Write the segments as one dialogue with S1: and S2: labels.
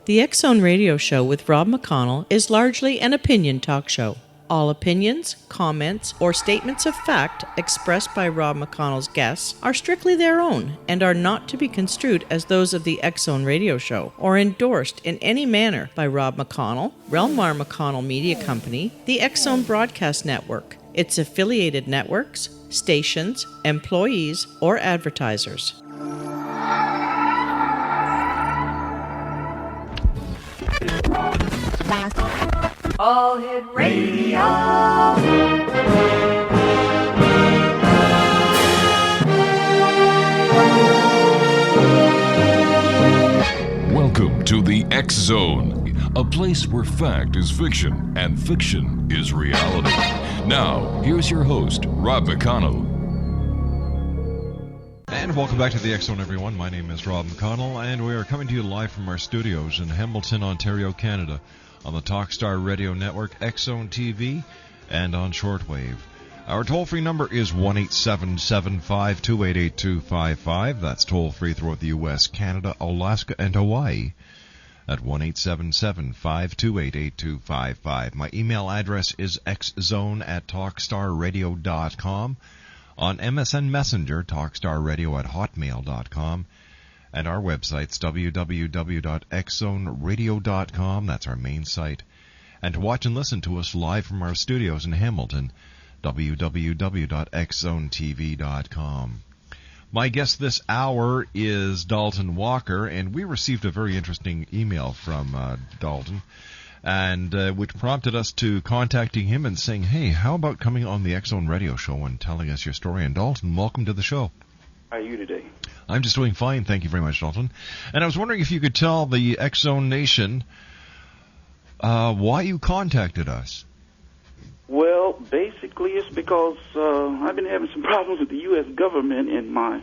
S1: The X Zone Radio Show with Rob McConnell is largely an opinion talk show. All opinions, comments, or statements of fact expressed by Rob McConnell's guests are strictly their own and are not to be construed as those of the X Zone Radio Show or endorsed in any manner by Rob McConnell, Relmar McConnell Media Company, the X Zone Broadcast Network, its affiliated networks, stations, employees, or advertisers.
S2: All Hit Radio.
S3: Welcome to the X Zone, a place where fact is fiction and fiction is reality. Now, here's your host, Rob McConnell.
S4: And welcome back to the X Zone, everyone. My name is Rob McConnell, and we are coming to you live from our studios in Hamilton, Ontario, Canada, on the Talkstar Radio Network, X Zone TV, and on shortwave. Our toll-free number is 1-877-528-8255. That's toll-free throughout the U.S., Canada, Alaska, and Hawaii at 1-877-528-8255. My email address is xzone@talkstarradio.com. On MSN Messenger, talkstarradio@hotmail.com. And our website's www.xzoneradio.com. That's our main site. And to watch and listen to us live from our studios in Hamilton, www.xzonetv.com. My guest this hour is Dalton Walker, and we received a very interesting email from Dalton, and which prompted us to contacting him and saying, hey, how about coming on the X Zone Radio Show and telling us your story? And Dalton, welcome to the show.
S5: How are you today?
S4: I'm just doing fine, thank you very much, Dalton. And I was wondering if you could tell the X Zone Nation why you contacted us.
S5: Well, basically it's because I've been having some problems with the U.S. government and my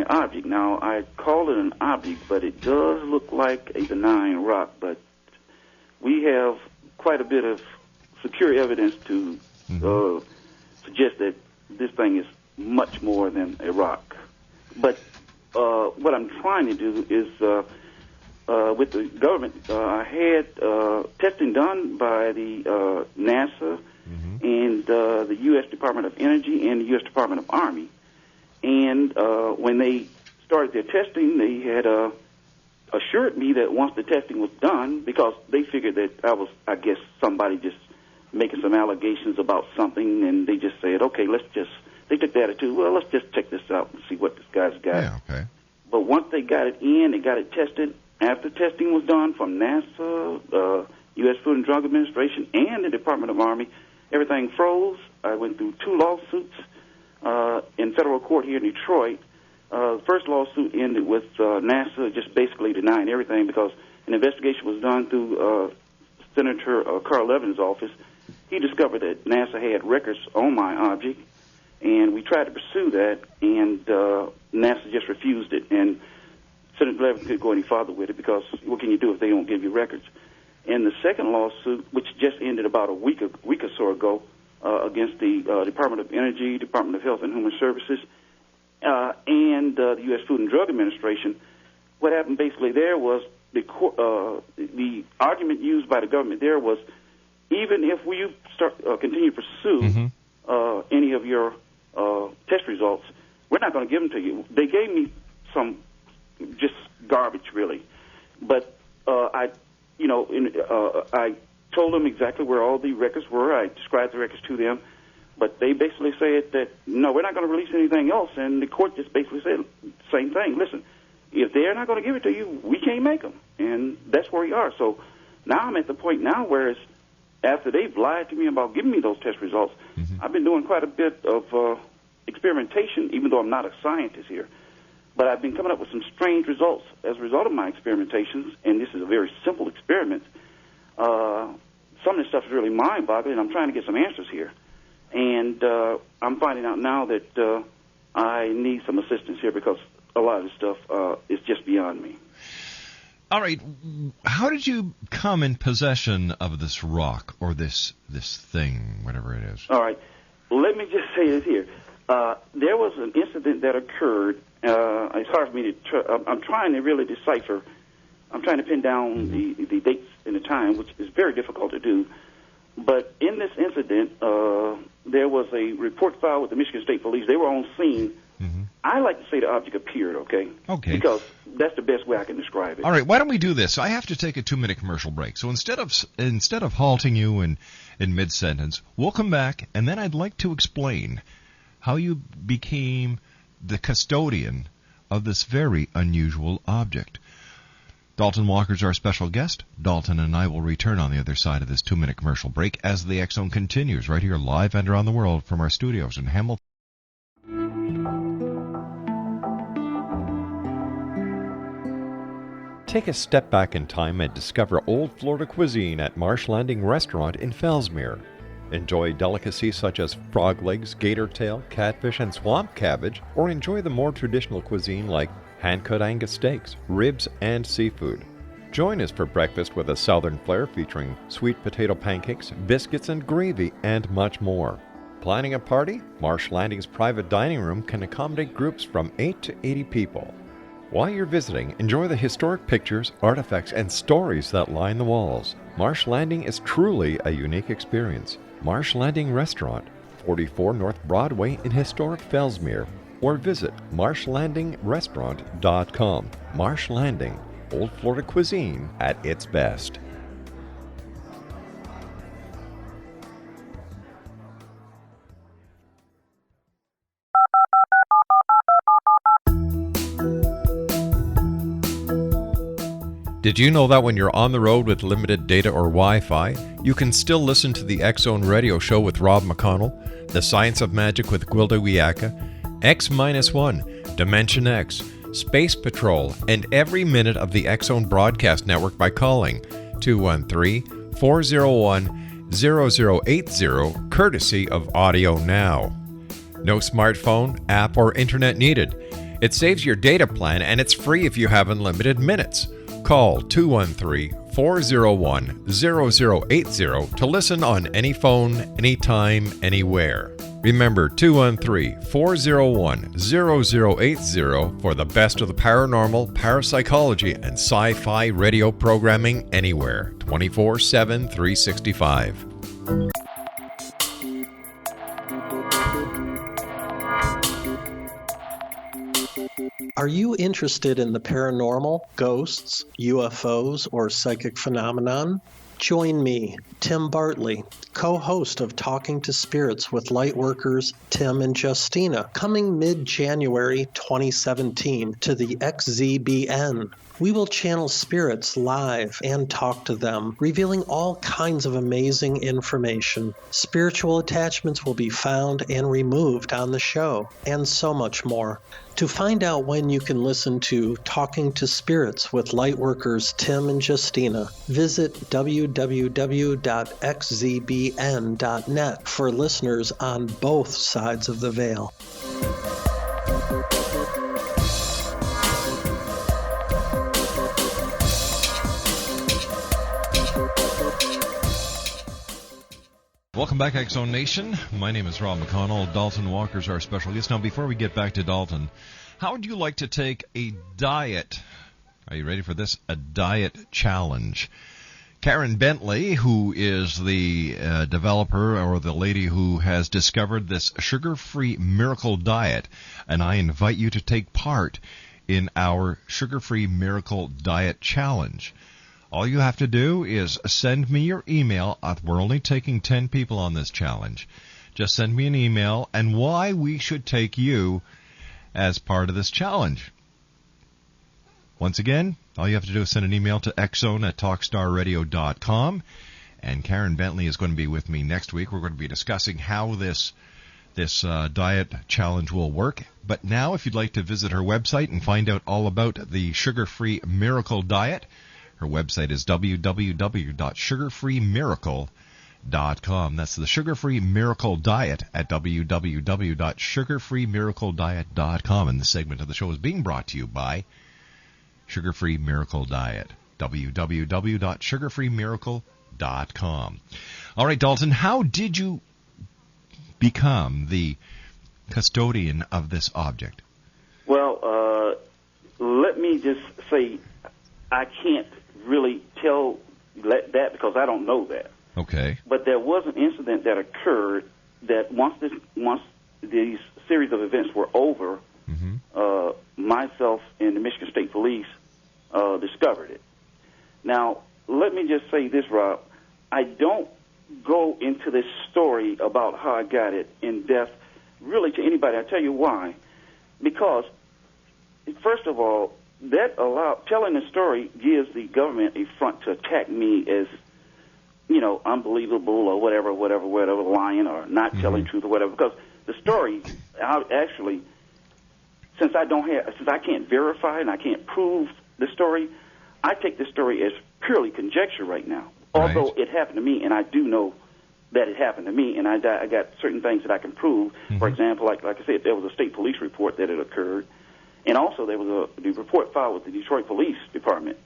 S5: object. Now, I call it an object, but it does look like a benign rock, but we have quite a bit of secure evidence to suggest that this thing is much more than a rock. But what I'm trying to do is, with the government, I had testing done by the NASA and the U.S. Department of Energy and the U.S. Department of Army. And when they started their testing, they had assured me that once the testing was done, because they figured that I was, I guess, somebody just making some allegations about something, and they just said, okay, they took the attitude, well, let's just check this out and see what this guy's got.
S4: Yeah, okay.
S5: But once they got it in, they got it tested. After testing was done from NASA, U.S. Food and Drug Administration, and the Department of Army, everything froze. I went through 2 lawsuits in federal court here in Detroit. The first lawsuit ended with NASA just basically denying everything because an investigation was done through Senator Carl Levin's office. He discovered that NASA had records on my object, and we tried to pursue that, and NASA just refused it. And Senator Levin couldn't go any farther with it because what can you do if they don't give you records? And the second lawsuit, which just ended about a week or so ago, against the Department of Energy, Department of Health and Human Services, and the U.S. Food and Drug Administration, what happened basically there was the argument used by the government there was, even if we continue to pursue any of your test results, we're not going to give them to you. They gave me some just garbage, really. But I told them exactly where all the records were. I described the records to them. But they basically said that, no, we're not going to release anything else. And the court just basically said the same thing. Listen, if they're not going to give it to you, we can't make them. And that's where we are. So now I'm at the point now where it's, after they've lied to me about giving me those test results, I've been doing quite a bit of experimentation, even though I'm not a scientist here. But I've been coming up with some strange results as a result of my experimentations, and this is a very simple experiment. Some of this stuff is really mind-boggling, and I'm trying to get some answers here. And I'm finding out now that I need some assistance here because a lot of this stuff is just beyond me.
S4: All right. How did you come in possession of this rock or this thing, whatever it is?
S5: All right. Let me just say this here. There was an incident that occurred. It's hard for me to I'm trying to really decipher I'm trying to pin down the dates and the time, which is very difficult to do. But in this incident, there was a report filed with the Michigan State Police. They were on scene. I like to say the object appeared, okay?
S4: Okay.
S5: Because that's the best way I can describe it.
S4: All right, why don't we do this? I have to take a 2-minute commercial break. So instead of halting you in mid-sentence, we'll come back, and then I'd like to explain how you became the custodian of this very unusual object. Dalton Walker's our special guest. Dalton and I will return on the other side of this 2-minute commercial break as the X Zone continues right here live and around the world from our studios in Hamilton. Take a step back in time and discover old Florida cuisine at Marsh Landing Restaurant in Fellsmere. Enjoy delicacies such as frog legs, gator tail, catfish, and swamp cabbage, or enjoy the more traditional cuisine like hand-cut Angus steaks, ribs, and seafood. Join us for breakfast with a southern flair featuring sweet potato pancakes, biscuits, and gravy, and much more. Planning a party? Marsh Landing's private dining room can accommodate groups from 8 to 80 people. While you're visiting, enjoy the historic pictures, artifacts, and stories that line the walls. Marsh Landing is truly a unique experience. Marsh Landing Restaurant, 44 North Broadway in historic Fellsmere, or visit marshlandingrestaurant.com. Marsh Landing, old Florida cuisine at its best. Did you know that when you're on the road with limited data or Wi-Fi, you can still listen to the X Zone Radio Show with Rob McConnell, The Science of Magic with Gwilda Wiyaka, X-1, Dimension X, Space Patrol, and every minute of the X Zone broadcast network by calling 213-401-0080, courtesy of Audio Now. No smartphone, app, or internet needed. It saves your data plan and it's free if you have unlimited minutes. Call 213-401-0080 to listen on any phone, anytime, anywhere. Remember 213-401-0080 for the best of the paranormal, parapsychology, and sci-fi radio programming anywhere, 24/7, 365.
S6: Are you interested in the paranormal, ghosts, UFOs, or psychic phenomenon? Join me, Tim Bartley, co-host of Talking to Spirits with Lightworkers Tim and Justina, coming mid-January 2017 to the XZBN. We will channel spirits live and talk to them, revealing all kinds of amazing information. Spiritual attachments will be found and removed on the show, and so much more. To find out when you can listen to Talking to Spirits with Lightworkers Tim and Justina, visit www.xzbn.net for listeners on both sides of the veil.
S4: Welcome back, X Zone Nation. My name is Rob McConnell. Dalton Walker's our special guest. Now, before we get back to Dalton, how would you like to take a diet? Are you ready for this? A diet challenge. Karen Bentley, who is the developer or the lady who has discovered this sugar-free miracle diet, and I invite you to take part in our sugar-free miracle diet challenge. All you have to do is send me your email. We're only taking 10 people on this challenge. Just send me an email and why we should take you as part of this challenge. Once again, all you have to do is send an email to xzone@talkstarradio.com. And Karen Bentley is going to be with me next week. We're going to be discussing how this diet challenge will work. But now, if you'd like to visit her website and find out all about the sugar-free miracle diet, her website is www.sugarfreemiracle.com. That's the Sugar-Free Miracle Diet at www.sugarfreemiraclediet.com. And this segment of the show is being brought to you by Sugar-Free Miracle Diet, www.sugarfreemiracle.com. All right, Dalton, how did you become the custodian of this object?
S5: Well, let me just say, I can't really tell that because I don't know that.
S4: Okay.
S5: But there was an incident that occurred that once these series of events were over, myself and the Michigan State Police discovered it. Now, let me just say this, Rob. I don't go into this story about how I got it in depth really to anybody. I'll tell you why. Because, first of all, telling the story gives the government a front to attack me as, unbelievable or whatever, lying or not telling truth or whatever. Because the story, actually, since I can't verify and I can't prove the story, I take the story as purely conjecture right now.
S4: Right.
S5: Although it happened to me, and I do know that it happened to me, and I got certain things that I can prove. For example, like I said, there was a state police report that it occurred, and also there was the report filed with the Detroit Police Department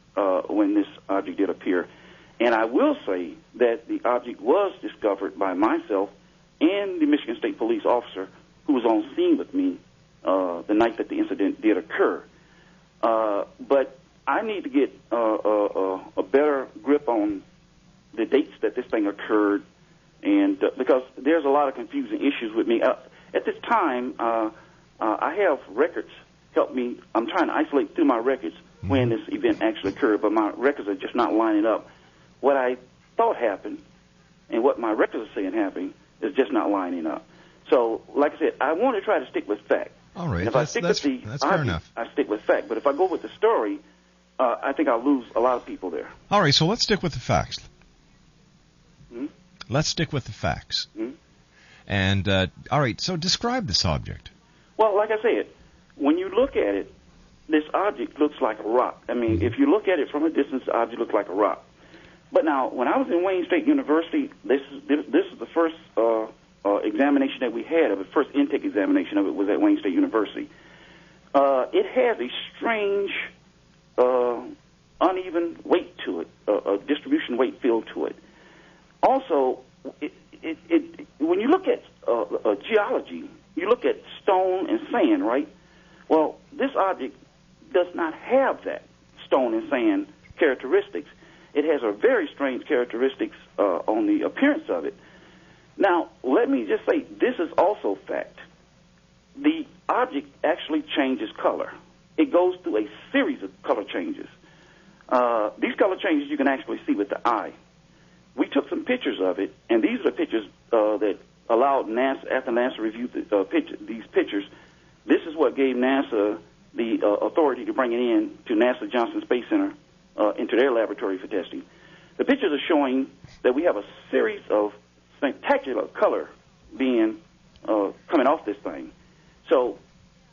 S5: when this object did appear. And I will say that the object was discovered by myself and the Michigan State Police officer who was on scene with me the night that the incident did occur. But I need to get a better grip on the dates that this thing occurred, and because there's a lot of confusing issues with me. At this time, I have records help me. I'm trying to isolate through my records when this event actually occurred, but my records are just not lining up. What I thought happened and what my records are saying happened is just not lining up. So, like I said, I want to try to stick with fact.
S4: All right,
S5: And if I stick with the
S4: that's fair
S5: object,
S4: enough.
S5: I stick with fact. But if I go with the story, I think I'll lose a lot of people there.
S4: All right, so let's stick with the facts.
S5: Hmm?
S4: Let's stick with the facts.
S5: Hmm?
S4: And, all right, so describe this object.
S5: Well, like I said, when you look at it, this object looks like a rock. I mean, if you look at it from a distance, the object looks like a rock. But now, when I was in Wayne State University, this is the first examination that we had of it. First intake examination of it was at Wayne State University. It has a strange, uneven weight to it, a distribution weight field to it. Also, when you look at geology, you look at stone and sand, right? Well, this object does not have that stone and sand characteristics. It has a very strange characteristics on the appearance of it. Now, let me just say, this is also fact. The object actually changes color. It goes through a series of color changes. These color changes you can actually see with the eye. We took some pictures of it, and these are the pictures that allowed NASA, after NASA reviewed these pictures, this is what gave NASA the authority to bring it in to NASA Johnson Space Center into their laboratory for testing. The pictures are showing that we have a series of spectacular color being coming off this thing. So,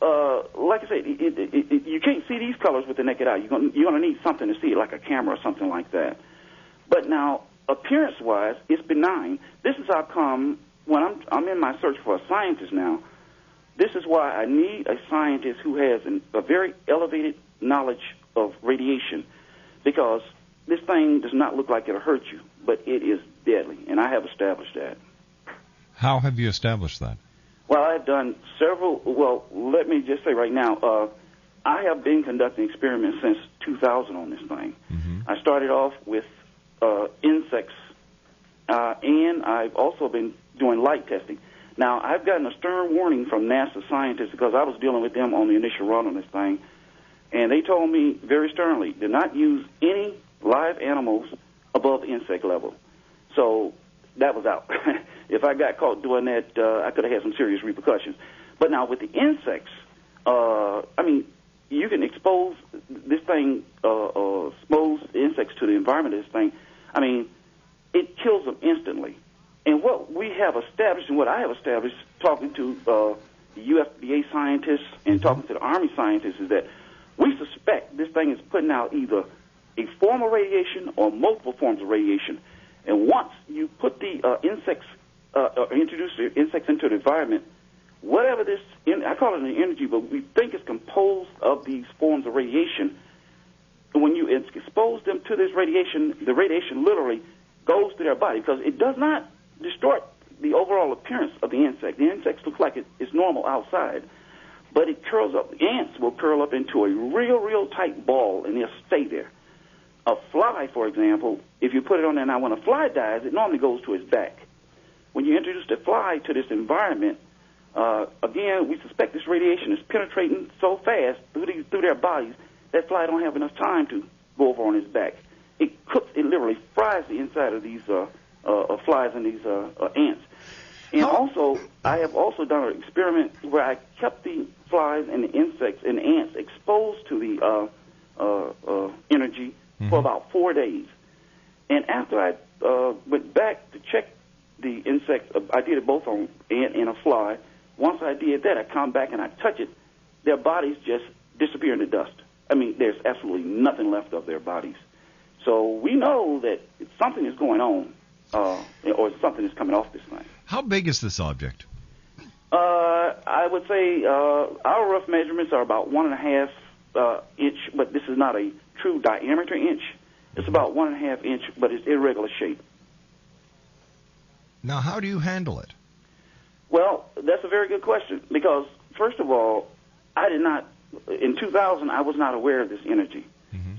S5: like I said, you can't see these colors with the naked eye. You're going to need something to see it, like a camera or something like that. But now, appearance-wise, it's benign. This is how come when I'm in my search for a scientist now, this is why I need a scientist who has a very elevated knowledge of radiation, because this thing does not look like it'll hurt you, but it is deadly, and I have established that.
S4: How have you established that?
S5: Well, I've done several. Well, let me just say right now, I have been conducting experiments since 2000 on this thing. I started off with insects, and I've also been doing light testing. Now, I've gotten a stern warning from NASA scientists because I was dealing with them on the initial run on this thing, and they told me very sternly, do not use any live animals above the insect level. So that was out. If I got caught doing that, I could have had some serious repercussions. But now with the insects, I mean, you can expose this thing, expose insects to the environment of this thing. I mean, it kills them instantly. And what we have established and what I have established talking to the USDA scientists and talking to the Army scientists is that we suspect this thing is putting out either a form of radiation or multiple forms of radiation. And once you put the insects, introduce the insects into the environment, whatever this, I call it an energy, but we think it's composed of these forms of radiation. And when you expose them to this radiation, the radiation literally goes to their body because it does not distort the overall appearance of the insect. The insects look like it's normal outside, but it curls up. The ants will curl up into a real tight ball, and they'll stay there. A fly, for example, if you put it on there now, when a fly dies, it normally goes to its back. When you introduce the fly to this environment, again, we suspect this radiation is penetrating so fast through their bodies that fly don't have enough time to go over on its back. It cooks, it literally fries the inside of these flies and these ants. And also, I have also done an experiment where I kept the flies and the insects and the ants exposed to the energy for about 4 days. And after I went back to check the insects, I did it both on ant and a fly. Once I did that, I come back and I touch it, their bodies just disappear into dust. I mean, there's absolutely nothing left of their bodies. So we know that something is going on, or something is coming off this thing.
S4: How big is this object?
S5: I would say our rough measurements are about 1.5 inch, but this is not a true diameter inch. It's about 1.5 inch, but it's irregular shape.
S4: Now, how do you handle it?
S5: Well, that's a very good question, because, first of all, I did not, in 2000, I was not aware of this energy.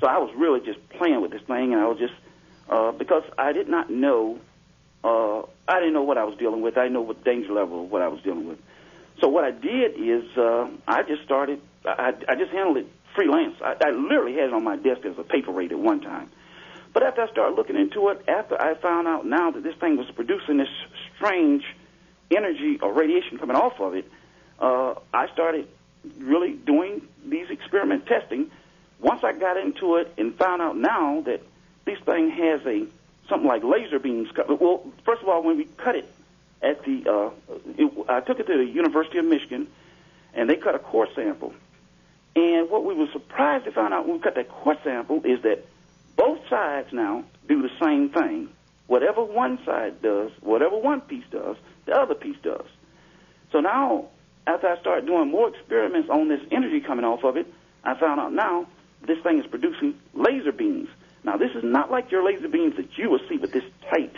S5: So I was really just playing with this thing, and I was just, because I did not know, I didn't know what I was dealing with. I didn't know what danger level of what I was dealing with. So what I did is I just started, I just handled it freelance. I literally had it on my desk as a paper weight at one time. But after I started looking into it, after I found out now that this thing was producing this strange energy or radiation coming off of it, I started really doing these experiment testing. Once I got into it and found out now that this thing has something like laser beams. Well, first of all, when we cut it at I took it to the University of Michigan, and they cut a core sample. And what we were surprised to find out when we cut that core sample is that both sides now do the same thing. Whatever one side does, whatever one piece does, the other piece does. So now, after I started doing more experiments on this energy coming off of it, I found out now this thing is producing laser beams. Now, this is not like your laser beams that you will see with this tight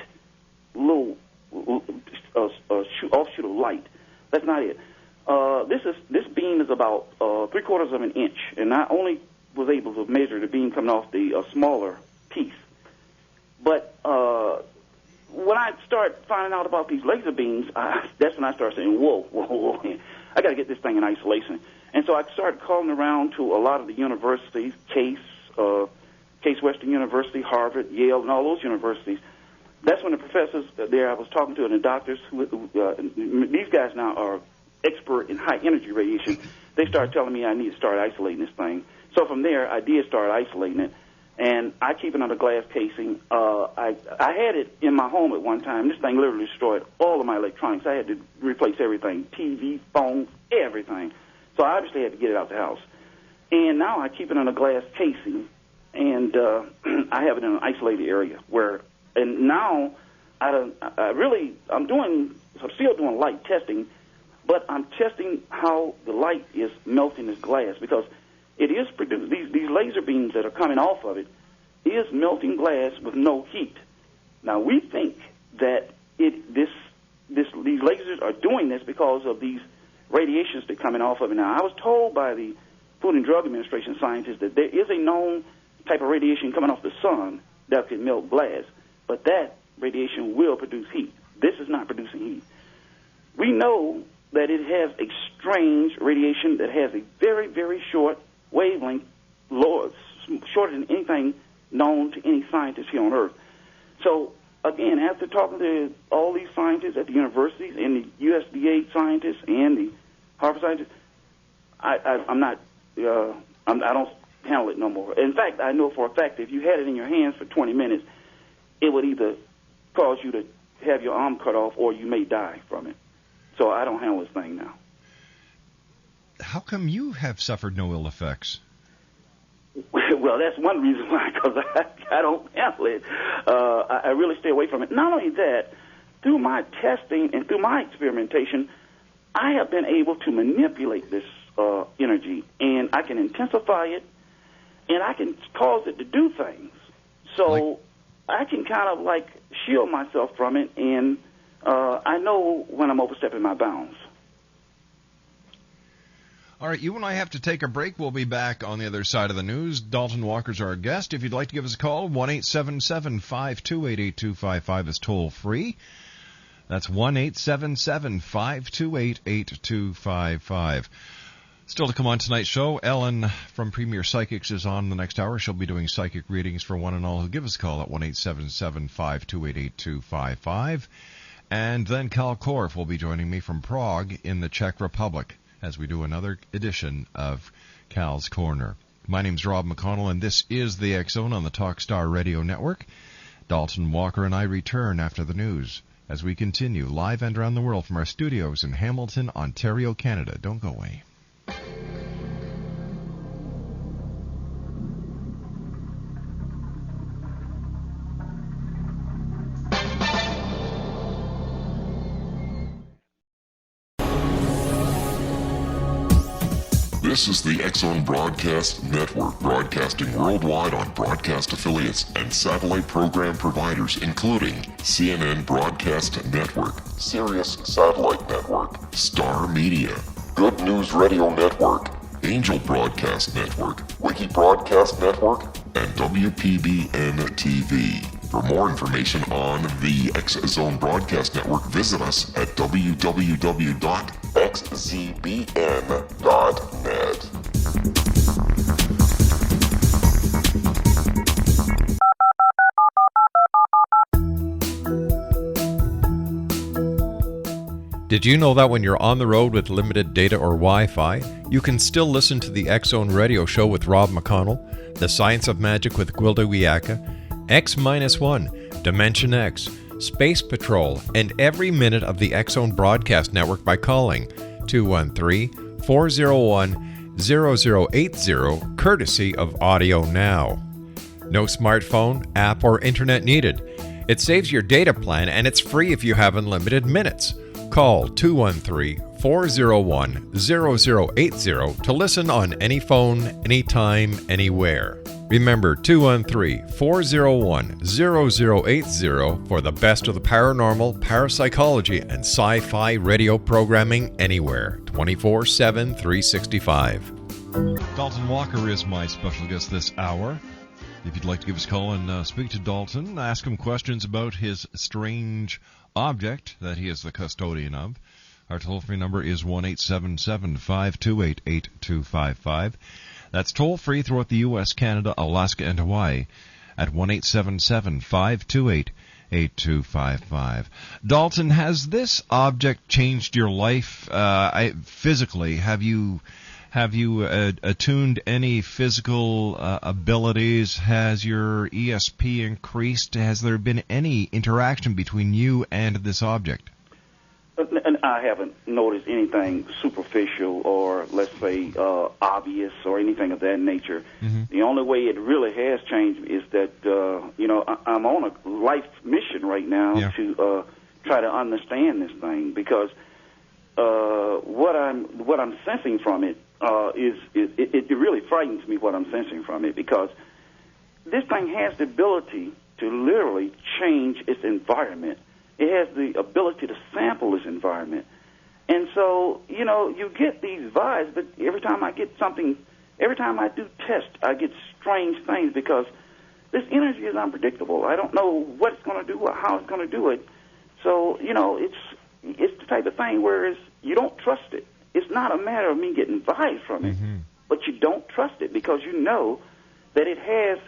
S5: little offshoot of light. That's not it. This beam is about 3/4 of an inch, and I only was able to measure the beam coming off the smaller piece. But when I start finding out about these laser beams, that's when I start saying, whoa, I got to get this thing in isolation. And so I started calling around to a lot of the universities, Case Western University, Harvard, Yale, and all those universities. That's when the professors there I was talking to and the doctors, these guys now are expert in high energy radiation. They started telling me I need to start isolating this thing. So from there, I did start isolating it, and I keep it under glass casing. I had it in my home at one time. This thing literally destroyed all of my electronics. I had to replace everything, TV, phones, everything. So I obviously had to get it out the house. And now I keep it in a glass casing, and I have it in an isolated area and now I'm still doing light testing, but I'm testing how the light is melting this glass, because it is producing these laser beams that are coming off of it is melting glass with no heat. Now we think that these lasers are doing this because of these radiations that are coming off of it. Now I was told by the Food and Drug Administration scientists that there is a known type of radiation coming off the sun that can melt glass, but that radiation will produce heat. This is not producing heat. We know that it has a strange radiation that has a very, very short wavelength, shorter than anything known to any scientist here on Earth. So, again, after talking to all these scientists at the universities and the USDA scientists and the Harvard scientists, I don't handle it no more. In fact, I know for a fact that if you had it in your hands for 20 minutes, it would either cause you to have your arm cut off or you may die from it. So I don't handle this thing now.
S4: How come you have suffered no ill effects?
S5: Well, that's one reason why, because I don't handle it. I really stay away from it. Not only that, through my testing and through my experimentation, I have been able to manipulate this energy, and I can intensify it, and I can cause it to do things. So I can kind of like shield myself from it, and I know when I'm overstepping my bounds.
S4: All right, you and I have to take a break. We'll be back on the other side of the news. Dalton Walker's our guest. If you'd like to give us a call, 1-877-528-8255 is toll free. That's 1-877-528-8255. Still to come on tonight's show, Ellen from Premier Psychics is on the next hour. She'll be doing psychic readings for one and all who give us a call at 1-877-528-8255. And then Cal Korff will be joining me from Prague in the Czech Republic as we do another edition of Cal's Corner. My name's Rob McConnell, and this is the X-Zone on the Talkstar Radio Network. Dalton Walker and I return after the news as we continue live and around the world from our studios in Hamilton, Ontario, Canada. Don't go away.
S7: This is the X-Zone Broadcast Network, broadcasting worldwide on broadcast affiliates and satellite program providers, including CNN Broadcast Network, Sirius Satellite Network, Star Media, Good News Radio Network, Angel Broadcast Network, Wiki Broadcast Network, and WPBN TV. For more information on the X-Zone Broadcast Network, visit us at www.xzbn.net.
S8: Did you know that when you're on the road with limited data or Wi-Fi, you can still listen to the X-Zone Radio Show with Rob McConnell, The Science of Magic with Gwilda Wiyaka, X-1, Dimension X, Space Patrol, and every minute of the X-Zone Broadcast Network by calling 213-401-0080, courtesy of Audio Now. No smartphone, app, or internet needed. It saves your data plan, and it's free if you have unlimited minutes. Call 213-401-0080 to listen on any phone, anytime, anywhere. Remember, 213-401-0080 for the best of the paranormal, parapsychology, and sci-fi radio programming anywhere, 24/7, 365.
S4: Dalton Walker is my special guest this hour. If you'd like to give us a call and speak to Dalton, ask him questions about his strange object that he is the custodian of, our toll-free number is 1-877-528-8255. That's toll-free throughout the U.S., Canada, Alaska, and Hawaii at 1-877-528-8255. Dalton, has this object changed your life physically? Have you attuned any physical abilities? Has your ESP increased? Has there been any interaction between you and this object?
S5: I haven't noticed anything superficial or, let's say, obvious or anything of that nature. Mm-hmm. The only way it really has changed is that, I'm on a life mission right now to try to understand this thing, because what I'm sensing from it it really frightens me, what I'm sensing from it, because this thing has the ability to literally change its environment. It has the ability to sample its environment. And so, you get these vibes, but every time I do test, I get strange things, because this energy is unpredictable. I don't know what it's going to do or how it's going to do it. So, it's the type of thing where you don't trust it. It's not a matter of me getting vibes from it, but you don't trust it because you know that it has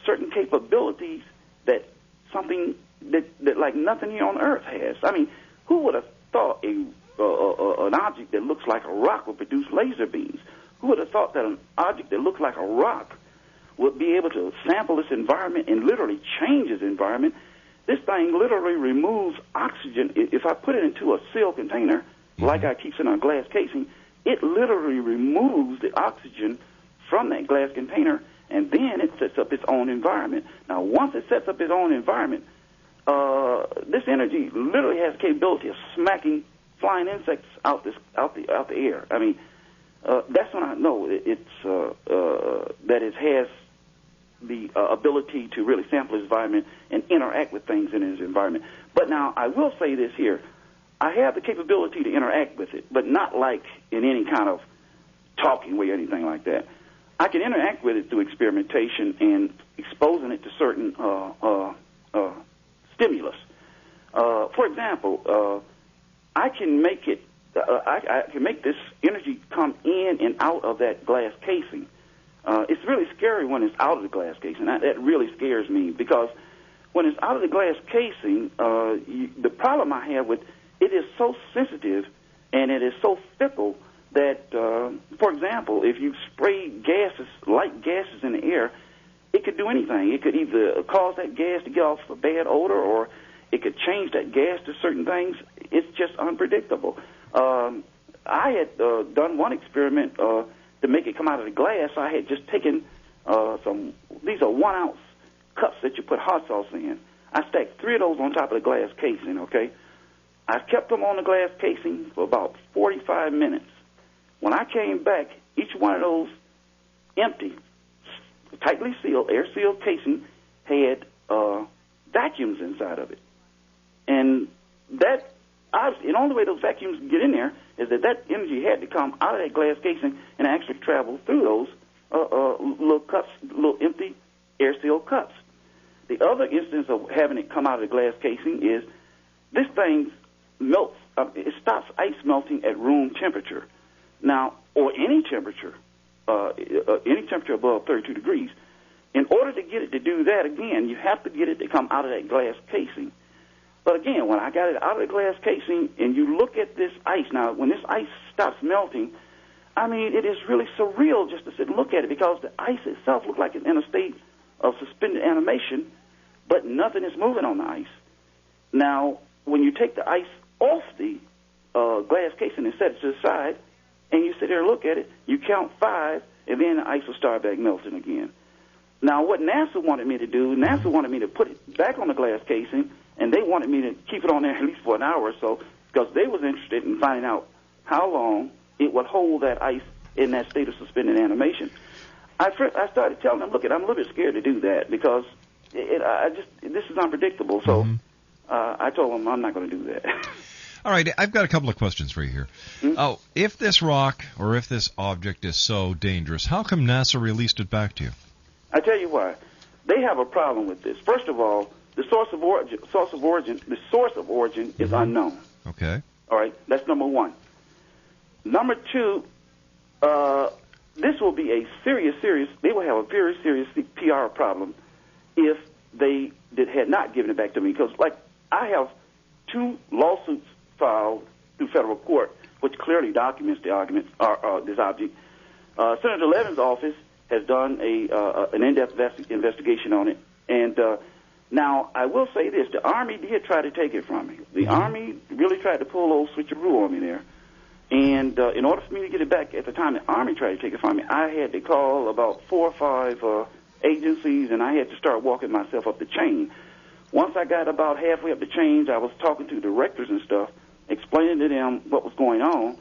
S5: certain capabilities that something that like nothing here on Earth has. I mean, who would have thought an object that looks like a rock would produce laser beams? Who would have thought that an object that looks like a rock would be able to sample its environment and literally change its environment? This thing literally removes oxygen. If I put it into a sealed container, like I keep it in a glass casing, it literally removes the oxygen from that glass container, and then it sets up its own environment. Now, once it sets up its own environment, this energy literally has the capability of smacking flying insects out the air. I mean, that's when I know that it has the ability to really sample its environment and interact with things in its environment. But now, I will say this here. I have the capability to interact with it, but not like in any kind of talking way or anything like that. I can interact with it through experimentation and exposing it to certain stimulus. For example, I can make it. I can make this energy come in and out of that glass casing. It's really scary when it's out of the glass casing. That really scares me, because when it's out of the glass casing, the problem I have with it is so sensitive and it is so fickle that, for example, if you spray gases, light gases in the air, it could do anything. It could either cause that gas to get off a bad odor, or it could change that gas to certain things. It's just unpredictable. I had done one experiment to make it come out of the glass. I had just taken these are 1 ounce cups that you put hot sauce in. I stacked 3 of those on top of the glass casing, okay? I kept them on the glass casing for about 45 minutes. When I came back, each one of those empty, tightly sealed, air-sealed casing had vacuums inside of it. And the only way those vacuums get in there is that energy had to come out of that glass casing and actually travel through those little cups, little empty air-sealed cups. The other instance of having it come out of the glass casing is this thing melts. It stops ice melting at room temperature. Now, or any temperature above 32 degrees. In order to get it to do that, again, you have to get it to come out of that glass casing. But again, when I got it out of the glass casing and you look at this ice, now, when this ice stops melting, I mean, it is really surreal just to sit and look at it, because the ice itself looks like it's in a state of suspended animation, but nothing is moving on the ice. Now, when you take the ice off the glass casing and set it to the side, and you sit there and look at it, you count 5, and then the ice will start back melting again. Now, what NASA wanted me to do, NASA wanted me to put it back on the glass casing, and they wanted me to keep it on there at least for an hour or so, because they was interested in finding out how long it would hold that ice in that state of suspended animation. I started telling them, look, I'm a little bit scared to do that, because this is unpredictable. So I told them I'm not going to do that.
S4: All right, I've got a couple of questions for you here. Oh, if this rock or if this object is so dangerous, how come NASA released it back to you?
S5: I tell you why. They have a problem with this. First of all, the source of origin is unknown.
S4: Okay.
S5: All right, that's number one. Number two, this will be a serious. They will have a very serious PR problem if they had not given it back to me. Because, like, I have 2 lawsuits filed through federal court, which clearly documents the arguments this object. Senator Levin's office has done an in-depth investigation on it, and now I will say this: the Army did try to take it from me. The Army really tried to pull old switcheroo on me there, and in order for me to get it back, at the time the Army tried to take it from me, I had to call about 4 or 5 agencies, and I had to start walking myself up the chain. Once I got about halfway up the chain, I was talking to directors and stuff, explaining to them what was going on.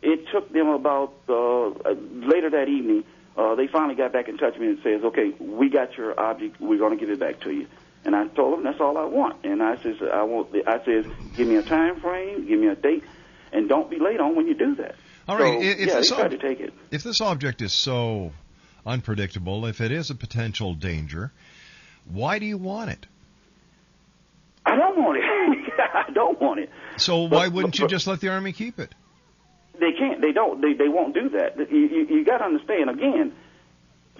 S5: It took them about, later that evening, they finally got back in touch with me and says, okay, we got your object, we're going to give it back to you. And I told them that's all I want. And I says, give me a time frame, give me a date, and don't be late on when you do that.
S4: All right,
S5: they tried to take it.
S4: If this object is so unpredictable, if it is a potential danger, why do you want it?
S5: I don't want it. I don't want it.
S4: So why wouldn't you just let the Army keep it?
S5: They can't. They don't. They won't do that. You got to understand, again,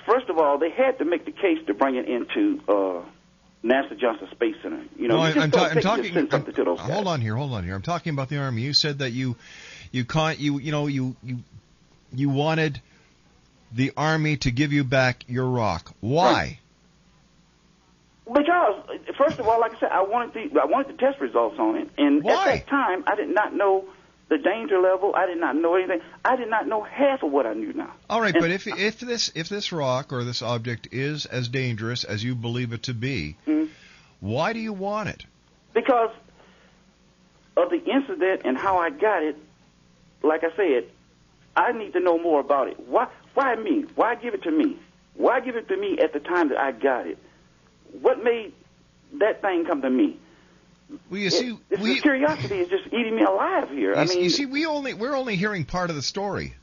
S5: first of all, they had to make the case to bring it into NASA Johnson Space Center. You know,
S4: I'm talking.
S5: Hold
S4: on here. I'm talking about the Army. You said that you wanted the Army to give you back your rock. Why?
S5: Right. Because, first of all, like I said, I wanted the test results on it, and
S4: Why?
S5: At that time, I did not know the danger level. I did not know anything. I did not know half of what I knew now.
S4: All right, but if this rock or this object is as dangerous as you believe it to be, why do you want it?
S5: Because of the incident and how I got it. Like I said, I need to know more about it. Why me? Why give it to me? Why give it to me at the time that I got it? What made that thing come to me?
S4: Well, you see,
S5: curiosity is just eating me alive here.
S4: You see, we're only hearing part of the story.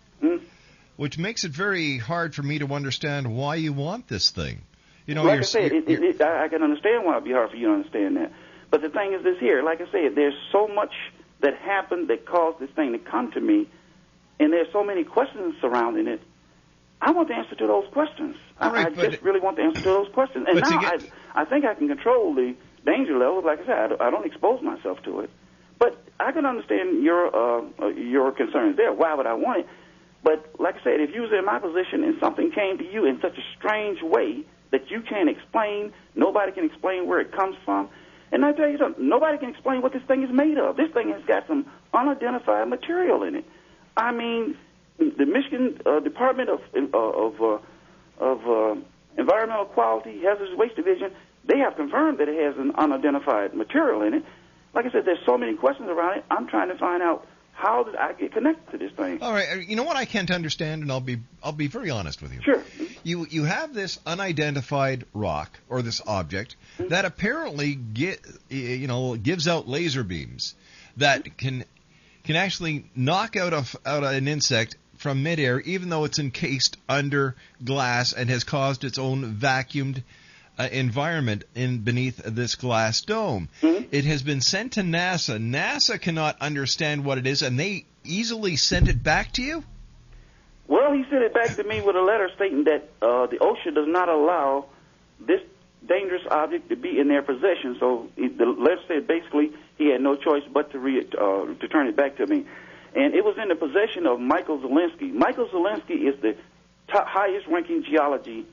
S4: which makes it very hard for me to understand why you want this thing. You know,
S5: like I said, I can understand why it would be hard for you to understand that. But the thing is this here, like I said, there's so much that happened that caused this thing to come to me, and there's so many questions surrounding it. I want the answer to those questions. I just really want the answer to those questions. And now I think I can control the danger level. Like I said, I don't expose myself to it. But I can understand your concerns there. Why would I want it? But like I said, if you was in my position and something came to you in such a strange way that you can't explain, nobody can explain where it comes from. And I tell you something, nobody can explain what this thing is made of. This thing has got some unidentified material in it. I mean, the Michigan Department of Environmental Quality, Hazardous Waste Division, they have confirmed that it has an unidentified material in it. Like I said, there's so many questions around it. I'm trying to find out how did I get connected to this thing.
S4: All right, you know what I can't understand, and I'll be very honest with you.
S5: Sure.
S4: You have this unidentified rock or this object that apparently gives out laser beams that can actually knock out an insect from midair, even though it's encased under glass and has caused its own vacuumed environment beneath this glass dome. It has been sent to NASA. NASA cannot understand what it is, and they easily sent it back to you?
S5: Well, he sent it back to me with a letter stating that the OSHA does not allow this dangerous object to be in their possession. So the letter said basically he had no choice but to turn it back to me. And it was in the possession of Michael Zelinsky. Michael Zelinsky is the highest-ranking geology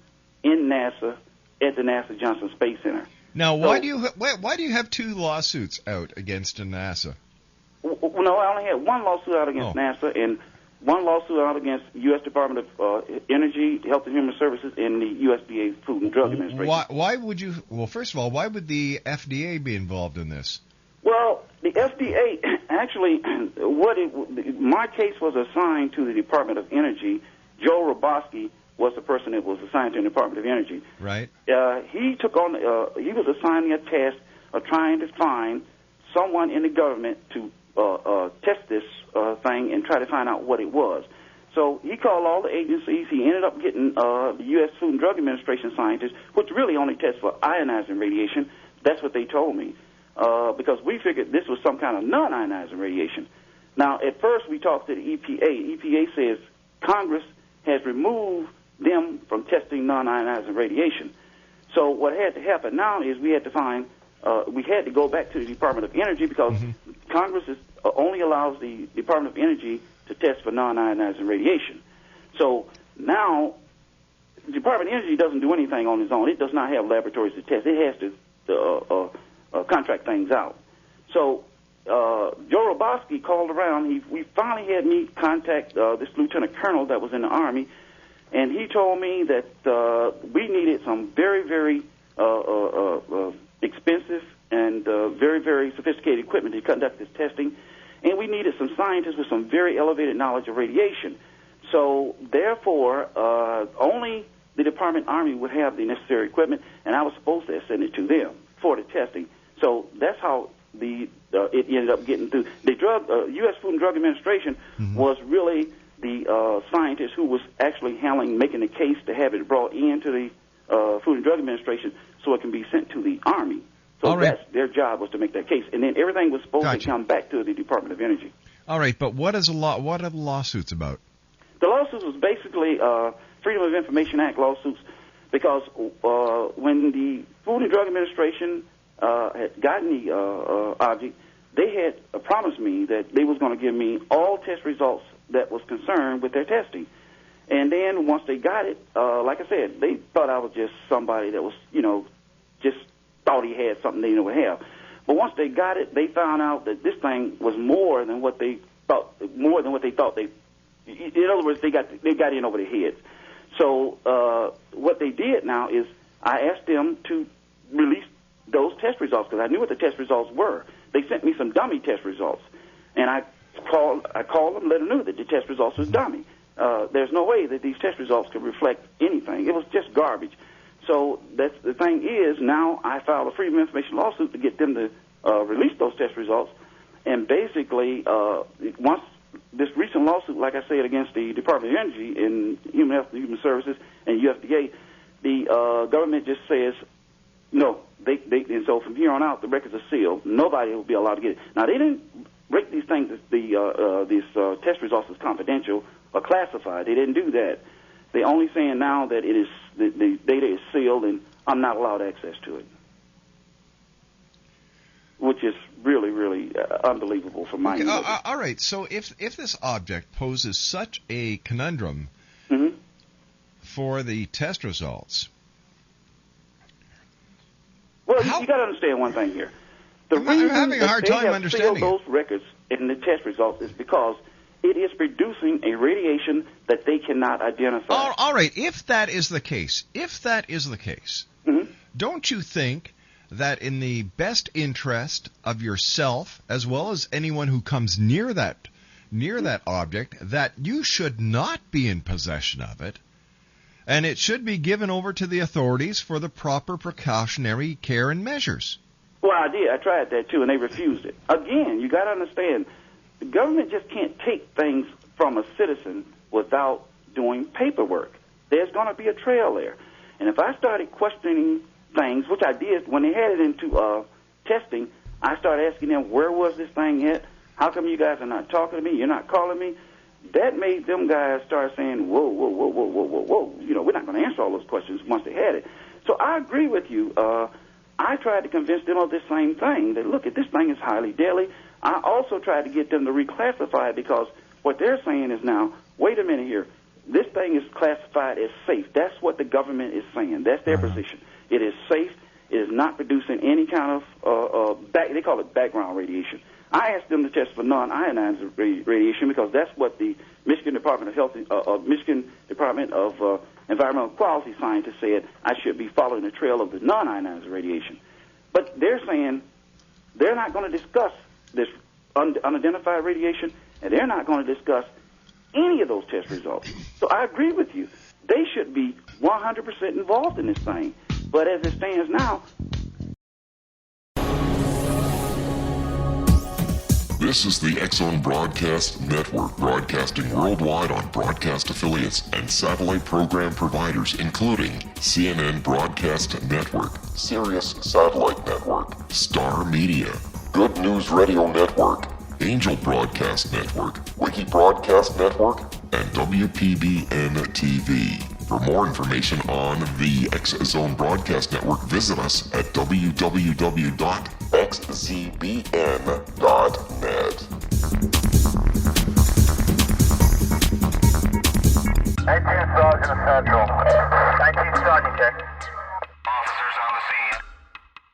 S5: in NASA at the NASA Johnson Space Center.
S4: Now, why do you have two lawsuits out against NASA?
S5: Well, no, I only had one lawsuit out against NASA and one lawsuit out against the U.S. Department of Energy, Health and Human Services, and the USDA Food and Drug Administration.
S4: Why would you? Well, first of all, why would the FDA be involved in this?
S5: Well, the FDA actually, my case was assigned to the Department of Energy. Joe Roboski was the person that was assigned to the Department of Energy.
S4: Right.
S5: He took on. He was assigning a task of trying to find someone in the government to test this thing and try to find out what it was. So he called all the agencies. He ended up getting the U.S. Food and Drug Administration scientists, which really only test for ionizing radiation. That's what they told me, because we figured this was some kind of non-ionizing radiation. Now, at first, we talked to the EPA. EPA says Congress has removed them from testing non-ionizing radiation. So what had to happen now is we had to go back to the Department of Energy because Congress only allows the Department of Energy to test for non-ionizing radiation. So now the Department of Energy doesn't do anything on its own. It does not have laboratories to test. It has to contract things out. So Joe Roboski called around. We finally had me contact this lieutenant colonel that was in the Army, and he told me that we needed some very, very expensive and very, very sophisticated equipment to conduct this testing, and we needed some scientists with some very elevated knowledge of radiation. So, therefore, only the Department Army would have the necessary equipment, and I was supposed to send it to them for the testing. So that's how it ended up getting through. The U.S. Food and Drug Administration was really the scientist who was actually making the case to have it brought into the Food and Drug Administration so it can be sent to the Army. So that's their job, was to make that case. And then everything was supposed to come back to the Department of Energy.
S4: All right, but what are the lawsuits about?
S5: The lawsuits was basically Freedom of Information Act lawsuits, because when the Food and Drug Administration had gotten the object, they had promised me that they was going to give me all test results that was concerned with their testing. And then once they got it, like I said, they thought I was just somebody that was, just thought he had something they didn't have. But once they got it, they found out that this thing was more than what they thought. In other words, they got in over their heads. So what they did now is I asked them to release those test results because I knew what the test results were. They sent me some dummy test results, and I called them, let them know that the test results was dummy. There's no way that these test results could reflect anything. It was just garbage. So that's the thing is, now I filed a Freedom of Information lawsuit to get them to release those test results. And basically, once this recent lawsuit, like I said, against the Department of Energy and Human Health and Human Services and USDA, the government just says, no, and so from here on out, the records are sealed. Nobody will be allowed to get it. Now, they didn't break these things, these test results as confidential or classified. They didn't do that. They're only saying now that it is the data is sealed and I'm not allowed access to it, which is really, really unbelievable for my
S4: all right, so if this object poses such a conundrum for the test results...
S5: Well, you got to understand one thing here. The reason
S4: I'm having a hard time
S5: they have
S4: understanding
S5: sealed those records in the test results is because it is producing a radiation that they cannot identify.
S4: All right, if that is the case, don't you think that in the best interest of yourself, as well as anyone who comes near that object, that you should not be in possession of it, and it should be given over to the authorities for the proper precautionary care and measures?
S5: Well, I did. I tried that, too, and they refused it. Again, you got to understand, the government just can't take things from a citizen without doing paperwork. There's going to be a trail there. And if I started questioning things, which I did when they had it into testing, I started asking them, where was this thing at? How come you guys are not talking to me? You're not calling me? That made them guys start saying, whoa, whoa, whoa, whoa, whoa, whoa, whoa. You know, we're not going to answer all those questions once they had it. So I agree with you. I tried to convince them of this same thing, that, look, this thing is highly deadly. I also tried to get them to reclassify it because what they're saying is now, wait a minute here, this thing is classified as safe. That's what the government is saying. That's their position. It is safe. It is not producing any kind of, they call it background radiation. I asked them to test for non-ionized radiation because that's what the Michigan Department of Health, Michigan Department of Environmental Quality scientists said I should be following the trail of the non-ionized radiation. But they're saying they're not going to discuss this unidentified radiation, and they're not going to discuss any of those test results. So I agree with you. They should be 100% involved in this thing. But as it stands now...
S7: This is the X-Zone Broadcast Network, broadcasting worldwide on broadcast affiliates and satellite program providers, including CNN Broadcast Network, Sirius Satellite Network, Star Media, Good News Radio Network, Angel Broadcast Network, Wiki Broadcast Network, and WPBN TV. For more information on the X-Zone Broadcast Network, visit us at www.xzbn.net.
S9: Sergeant Central. 19 Sergeant check. Officers on the scene.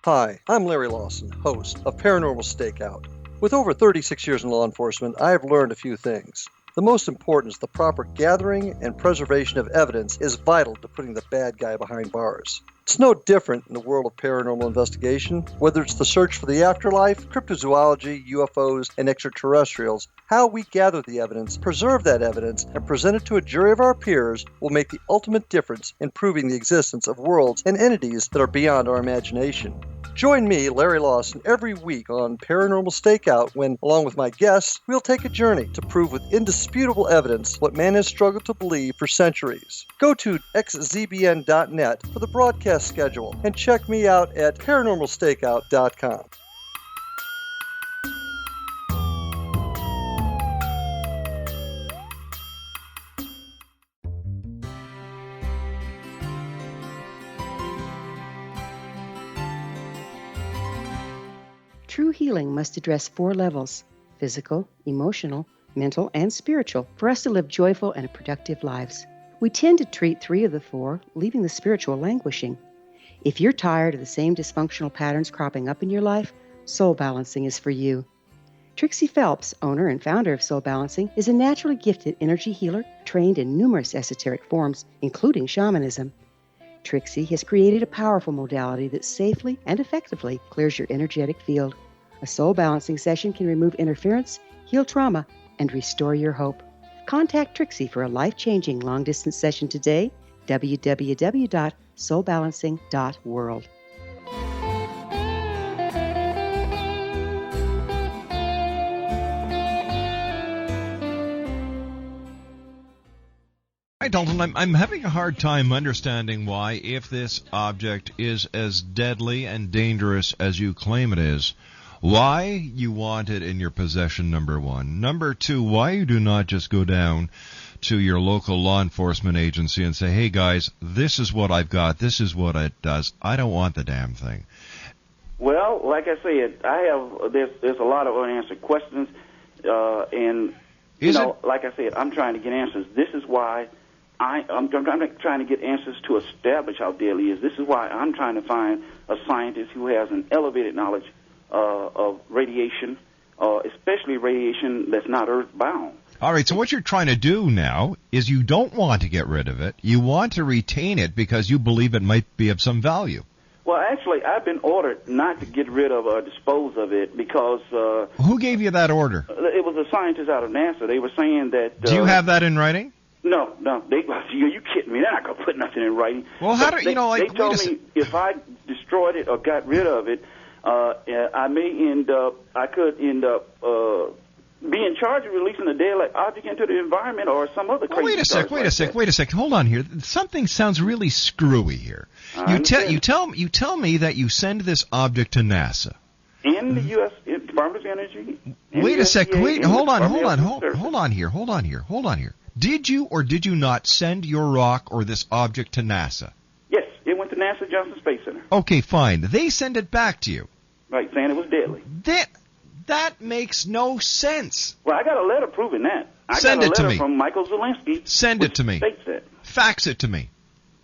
S10: Hi, I'm Larry Lawson, host of Paranormal Stakeout. With over 36 years in law enforcement, I have learned a few things. The most important is the proper gathering and preservation of evidence is vital to putting the bad guy behind bars. It's no different in the world of paranormal investigation. Whether it's the search for the afterlife, cryptozoology, UFOs, and extraterrestrials, how we gather the evidence, preserve that evidence, and present it to a jury of our peers will make the ultimate difference in proving the existence of worlds and entities that are beyond our imagination. Join me, Larry Lawson, every week on Paranormal Stakeout when, along with my guests, we'll take a journey to prove with indisputable evidence what man has struggled to believe for centuries. Go to xzbn.net for the broadcast schedule and check me out at paranormalstakeout.com.
S11: True healing must address 4 levels: physical, emotional, mental, and spiritual, for us to live joyful and productive lives. We tend to treat 3 of the 4, leaving the spiritual languishing. If you're tired of the same dysfunctional patterns cropping up in your life, Soul Balancing is for you. Trixie Phelps, owner and founder of Soul Balancing, is a naturally gifted energy healer trained in numerous esoteric forms, including shamanism. Trixie has created a powerful modality that safely and effectively clears your energetic field. A soul balancing session can remove interference, heal trauma, and restore your hope. Contact Trixie for a life-changing long-distance session today. www.soulbalancing.world.
S4: Hi, Dalton. I'm having a hard time understanding why, if this object is as deadly and dangerous as you claim it is, why you want it in your possession, number one. Number two, why you do not just go down to your local law enforcement agency and say, hey, guys, this is what I've got, this is what it does. I don't want the damn thing.
S5: Well, like I said, there's a lot of unanswered questions, and, like I said, I'm trying to get answers. This is why I'm trying to get answers to establish how deadly it is. This is why I'm trying to find a scientist who has an elevated knowledge of radiation, especially radiation that's not earthbound.
S4: All right, so what you're trying to do now is you don't want to get rid of it. You want to retain it because you believe it might be of some value.
S5: Well, actually, I've been ordered not to get rid of or dispose of it because...
S4: Who gave you that order?
S5: It was a scientist out of NASA. They were saying that...
S4: Do you have that in writing?
S5: No. You kidding me? They're not going to put nothing in writing.
S4: Well, how do
S5: they told
S4: me
S5: if I destroyed it or got rid of it, I could end up being charged with releasing a deadly object into the environment or some other crazy.
S4: Wait a sec. Hold on here. Something sounds really screwy here. You tell me that you send this object to NASA.
S5: In the U.S. Department of Energy.
S4: Wait a sec. Hold on here. Did you or did you not send your rock or this object to NASA?
S5: Yes, it went to NASA Johnson Space Center.
S4: Okay, fine. They send it back to you.
S5: Right, saying it was deadly.
S4: That makes no sense.
S5: Well, I got a letter proving that.
S4: Send it to me.
S5: I got a letter from Michael Zelensky.
S4: Send it to me. Fax it to me.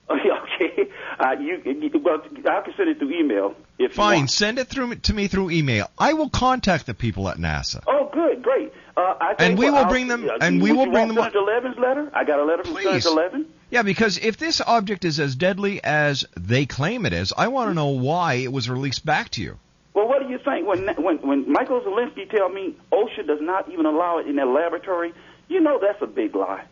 S5: Okay. I can send it through email.
S4: Fine, send it to me through email. I will contact the people at NASA.
S5: Oh, good, great.
S4: We will bring them.
S5: Senator Levin's letter? I got a letter from Senator Levin.
S4: Yeah, because if this object is as deadly as they claim it is, I want to know why it was released back to you.
S5: Well, what do you think when Michael Zelensky tell me OSHA does not even allow it in their laboratory? You know that's a big lie.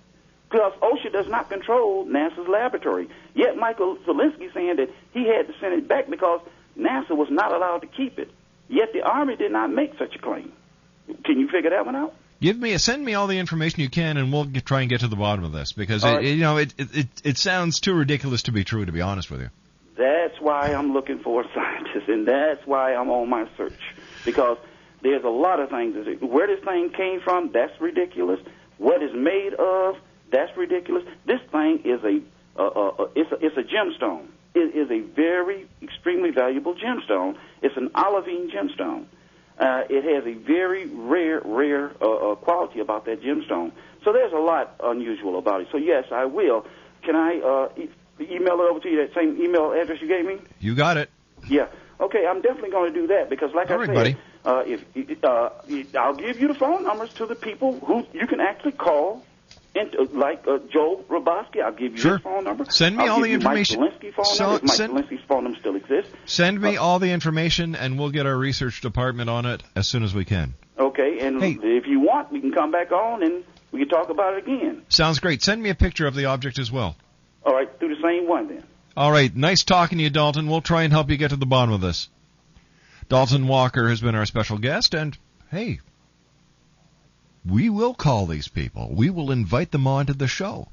S5: Because OSHA does not control NASA's laboratory. Yet Michael Zelensky saying that he had to send it back because NASA was not allowed to keep it. Yet the Army did not make such a claim. Can you figure that one out?
S4: Send me all the information you can, and we'll try and get to the bottom of this because it sounds too ridiculous to be true. To be honest with you,
S5: that's why I'm looking for a scientist, and that's why I'm on my search because there's a lot of things. Where this thing came from, that's ridiculous. What it's made of, that's ridiculous. This thing is it's a gemstone. It is a very extremely valuable gemstone. It's an olivine gemstone. It has a very rare quality about that gemstone. So there's a lot unusual about it. So, yes, I will. Can I email it over to you, that same email address you gave me?
S4: You got it.
S5: Yeah. Okay, I'm definitely going to do that because, like I said, I'll give you the phone numbers to the people who you can actually call. Like Joe Roboski, I'll give you his phone number.
S4: Send me all the information.
S5: Mike Zelensky's phone number still exists.
S4: Send me all the information, and we'll get our research department on it as soon as we can.
S5: Okay, and if you want, we can come back on and we can talk about it again.
S4: Sounds great. Send me a picture of the object as well.
S5: All right, through the same one then.
S4: All right, nice talking to you, Dalton. We'll try and help you get to the bottom of this. Dalton Walker has been our special guest, and hey, we will call these people. We will invite them onto the show.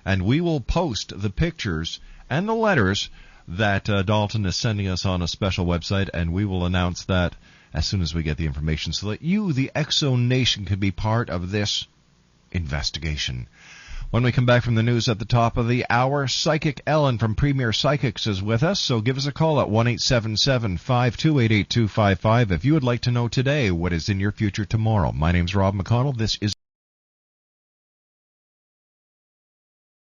S4: And we will post the pictures and the letters that Dalton is sending us on a special website, and we will announce that as soon as we get the information so that you, the Exo Nation, can be part of this investigation. When we come back from the news at the top of the hour, Psychic Ellen from Premier Psychics is with us, so give us a call at 1-877-528-8255 if you would like to know today what is in your future tomorrow. My name's Rob McConnell. This is